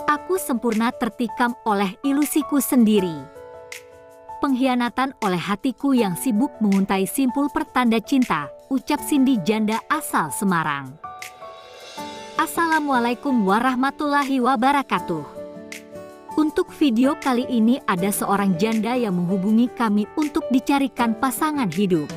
Aku sempurna tertikam oleh ilusiku sendiri. Pengkhianatan oleh hatiku yang sibuk menguntai simpul pertanda cinta, ucap Cindy janda asal Semarang. Assalamualaikum warahmatullahi wabarakatuh. Untuk video kali ini ada seorang janda yang menghubungi kami untuk dicarikan pasangan hidup.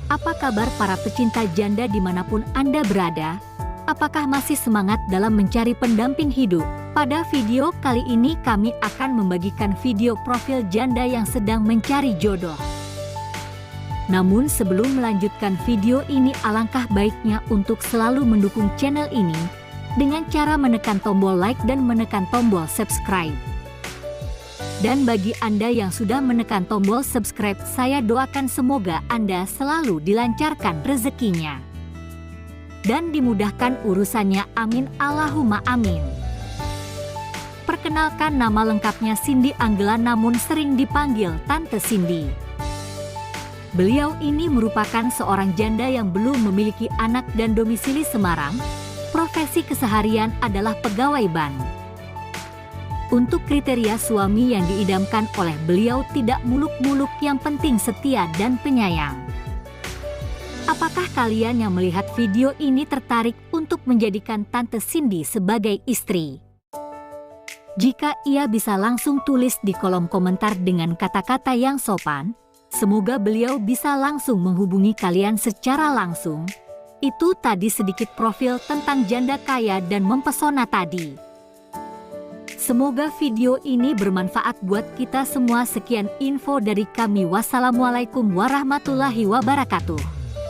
Apa kabar para pecinta janda dimanapun Anda berada? Apakah masih semangat dalam mencari pendamping hidup? Pada video kali ini kami akan membagikan video profil janda yang sedang mencari jodoh. Namun sebelum melanjutkan video ini, alangkah baiknya untuk selalu mendukung channel ini dengan cara menekan tombol like dan menekan tombol subscribe. Dan bagi Anda yang sudah menekan tombol subscribe, saya doakan semoga Anda selalu dilancarkan rezekinya dan dimudahkan urusannya, amin Allahumma amin. Perkenalkan, nama lengkapnya Cindy Anggela, namun sering dipanggil Tante Cindy. Beliau ini merupakan seorang janda yang belum memiliki anak dan domisili Semarang. Profesi keseharian adalah pegawai bank. Untuk kriteria suami yang diidamkan oleh beliau, tidak muluk-muluk, yang penting setia dan penyayang. Apakah kalian yang melihat video ini tertarik untuk menjadikan Tante Cindy sebagai istri? Jika iya, bisa langsung tulis di kolom komentar dengan kata-kata yang sopan. Semoga beliau bisa langsung menghubungi kalian secara langsung. Itu tadi sedikit profil tentang janda kaya dan mempesona tadi. Semoga video ini bermanfaat buat kita semua. Sekian info dari kami. Wassalamualaikum warahmatullahi wabarakatuh.